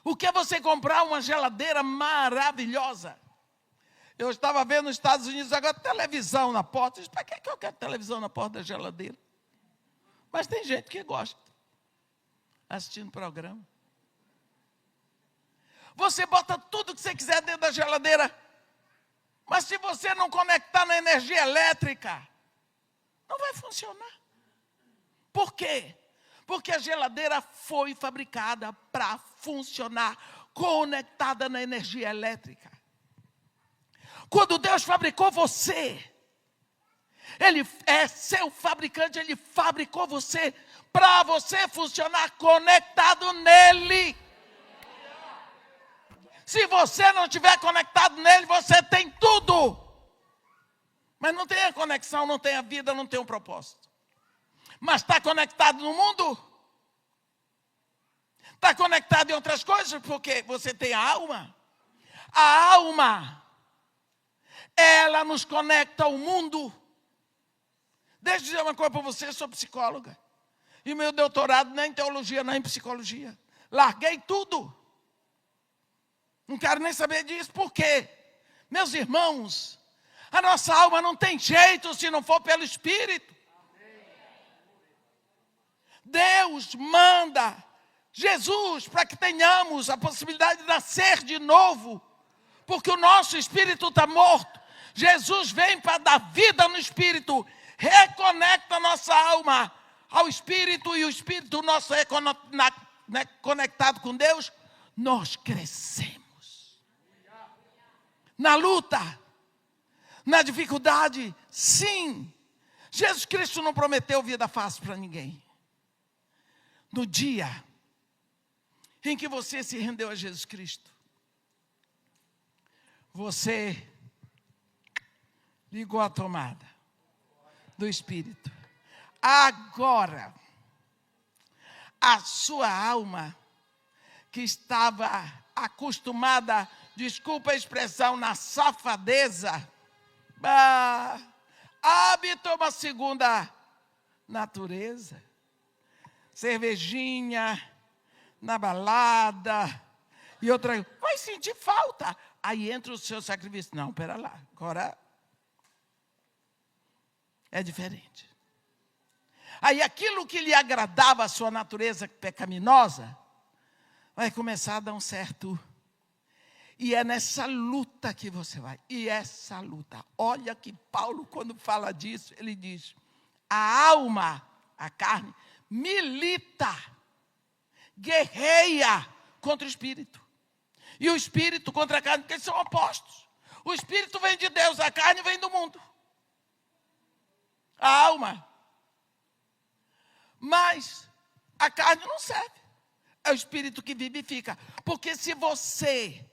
o que é você comprar uma geladeira maravilhosa? Eu estava vendo nos Estados Unidos agora televisão na porta. Para que eu quero televisão na porta da geladeira? Mas tem gente que gosta, assistindo programa. Você bota tudo que você quiser dentro da geladeira, mas se você não conectar na energia elétrica, não vai funcionar. Por quê? Porque a geladeira foi fabricada para funcionar, conectada na energia elétrica. Quando Deus fabricou você, Ele é seu fabricante, Ele fabricou você para você funcionar conectado nele. Se você não estiver conectado nele, você tem tudo. Mas não tem a conexão, não tem a vida, não tem um propósito. Mas está conectado no mundo? Está conectado em outras coisas, porque você tem a alma. A alma, ela nos conecta ao mundo. Deixa eu dizer uma coisa para você, eu sou psicóloga. E meu doutorado nem em teologia, nem em psicologia. Larguei tudo. Não quero nem saber disso. Por quê? Meus irmãos, a nossa alma não tem jeito se não for pelo Espírito. Deus manda Jesus para que tenhamos a possibilidade de nascer de novo. Porque o nosso espírito está morto. Jesus vem para dar vida no Espírito. Reconecta a nossa alma ao Espírito, e o Espírito nosso é conectado com Deus, nós crescemos. Na luta, na dificuldade, sim. Jesus Cristo não prometeu vida fácil para ninguém. No dia em que você se rendeu a Jesus Cristo, você ligou a tomada do Espírito. Agora, a sua alma, que estava acostumada, desculpa a expressão, na safadeza, habita uma segunda natureza. Cervejinha, na balada, e outra, vai sentir falta. Aí entra o seu sacrifício. Não, pera lá, agora é diferente. Aí aquilo que lhe agradava a sua natureza pecaminosa, vai começar a dar um certo. E é nessa luta que você vai. E essa luta, olha que Paulo, quando fala disso, ele diz: a alma, a carne, milita, guerreia contra o espírito. E o espírito contra a carne, porque eles são opostos. O espírito vem de Deus, a carne vem do mundo. A alma. Mas a carne não serve. É o espírito que vivifica. Porque se você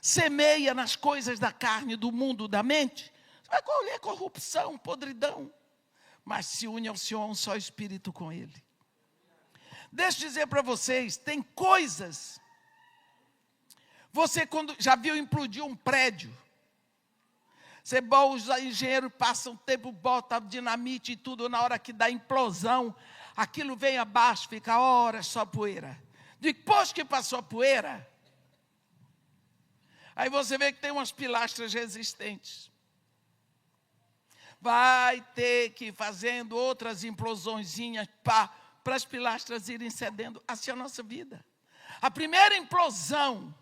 semeia nas coisas da carne, do mundo, da mente, você vai colher corrupção, podridão. Mas se une ao Senhor um só espírito com Ele. Deixa eu dizer para vocês, tem coisas. Você quando já viu implodir um prédio, os engenheiros passam tempo, botam dinamite e tudo, na hora que dá implosão, aquilo vem abaixo, fica horas só poeira. Depois que passou a poeira, aí você vê que tem umas pilastras resistentes. Vai ter que ir fazendo outras implosõezinhas para as pilastras irem cedendo. Assim é a nossa vida. A primeira implosão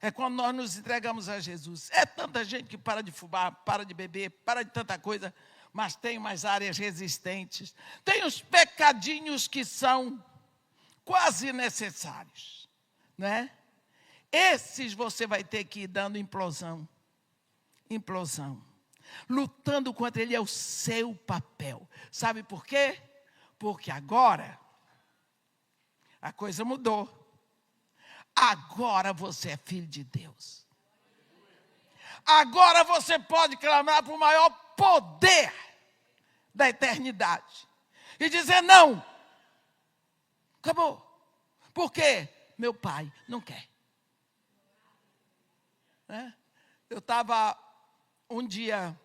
é quando nós nos entregamos a Jesus. É tanta gente que para de fumar, para de beber, para de tanta coisa, mas tem umas áreas resistentes. Tem os pecadinhos que são quase necessários, né? Esses você vai ter que ir dando implosão. Implosão. Lutando contra ele é o seu papel. Sabe por quê? Porque agora a coisa mudou. Agora você é filho de Deus. Agora você pode clamar para o maior poder da eternidade. E dizer não. Acabou. Por quê? Meu pai não quer. Eu estava um dia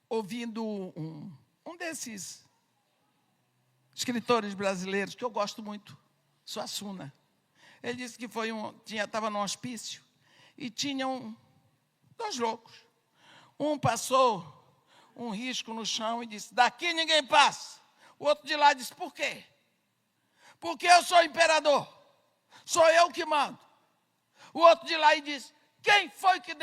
ouvindo um desses escritores brasileiros, que eu gosto muito, Suassuna. Ele disse que estava num hospício e tinham 2 loucos. Um passou um risco no chão e disse, daqui ninguém passa. O outro de lá disse, por quê? Porque eu sou imperador, sou eu que mando. O outro de lá e disse, quem foi que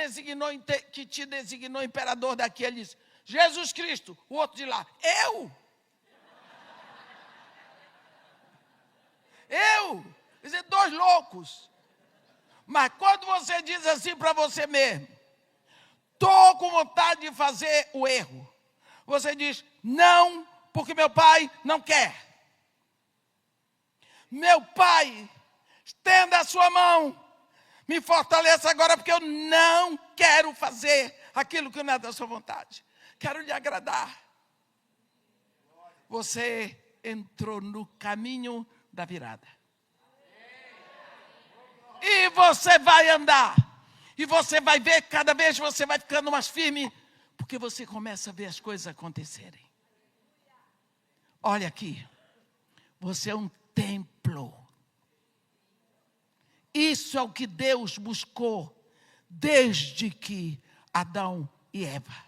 te designou imperador daqui? Ele disse, Jesus Cristo. O outro de lá, eu? Quer dizer, 2 loucos. Mas quando você diz assim para você mesmo, estou com vontade de fazer o erro. Você diz, não, porque meu pai não quer. Meu pai, estenda a sua mão. Me fortaleça agora, porque eu não quero fazer aquilo que não é da sua vontade. Quero lhe agradar. Você entrou no caminho da virada. E você vai andar. E você vai ver, cada vez você vai ficando mais firme, porque você começa a ver as coisas acontecerem. Olha aqui. Você é um templo. Isso é o que Deus buscou desde que Adão e Eva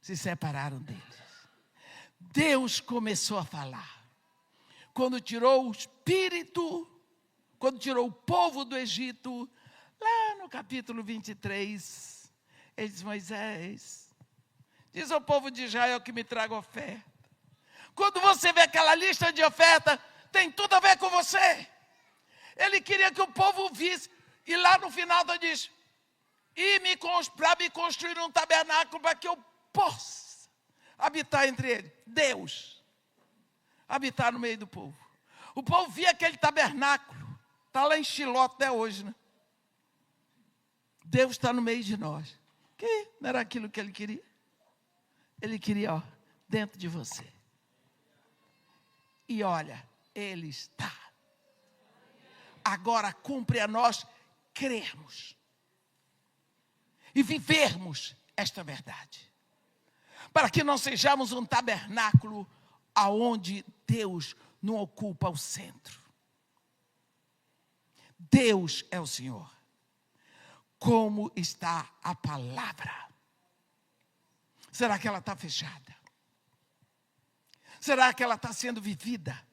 se separaram deles. Deus começou a falar. Quando tirou o espírito, quando tirou o povo do Egito, lá no capítulo 23, ele diz, Moisés, diz ao povo de Israel que me traga oferta. Quando você vê aquela lista de oferta, tem tudo a ver com você. Ele queria que o povo visse. E lá no final ele diz, para me construir um tabernáculo para que eu possa habitar entre eles. Deus. Habitar no meio do povo. O povo via aquele tabernáculo. Está lá em Shiló até hoje, né? Deus está no meio de nós. Que não era aquilo que ele queria? Ele queria, dentro de você. E olha, ele está. Agora cumpre a nós crermos e vivermos esta verdade, para que não sejamos um tabernáculo aonde Deus não ocupa o centro. Deus é o Senhor. Como está a palavra? Será que ela está fechada? Será que ela está sendo vivida?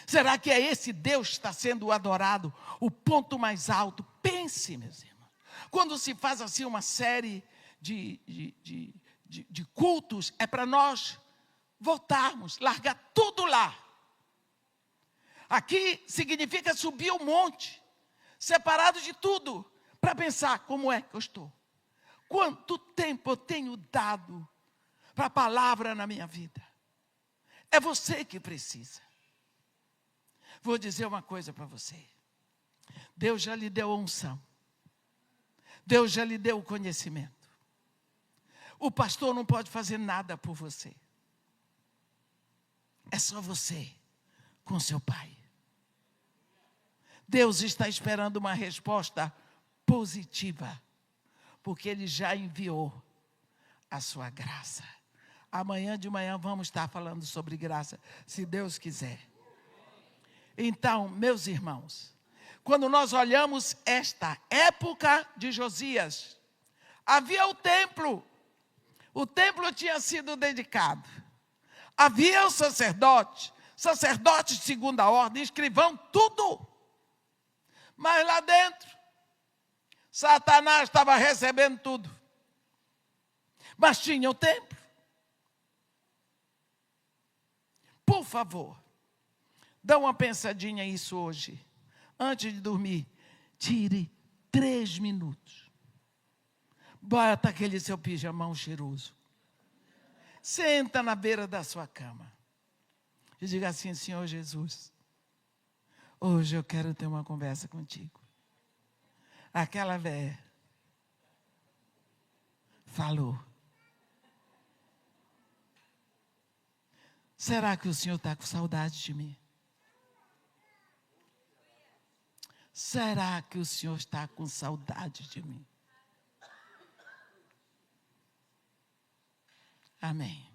Será que é esse Deus que está sendo adorado? O ponto mais alto. Pense, meus irmãos. Quando se faz assim uma série de cultos, é para nós voltarmos, largar tudo lá. Aqui significa subir o monte, separado de tudo, para pensar como é que eu estou. Quanto tempo eu tenho dado para a palavra na minha vida? É você que precisa. Vou dizer uma coisa para você. Deus já lhe deu a unção. Deus já lhe deu o conhecimento. O pastor não pode fazer nada por você. É só você com seu pai. Deus está esperando uma resposta positiva, porque Ele já enviou a sua graça. Amanhã de manhã vamos estar falando sobre graça, se Deus quiser. Então, meus irmãos, quando nós olhamos esta época de Josias, havia o templo tinha sido dedicado, havia o sacerdotes de segunda ordem, escrivão, tudo. Mas lá dentro, Satanás estava recebendo tudo. Mas tinha o templo. Por favor, dá uma pensadinha nisso hoje. Antes de dormir, tire 3 minutos. Bota aquele seu pijamão cheiroso. Senta na beira da sua cama. E diga assim: Senhor Jesus, hoje eu quero ter uma conversa contigo. Aquela velha falou. Será que o Senhor está com saudade de mim? Será que o Senhor está com saudade de mim? Amém.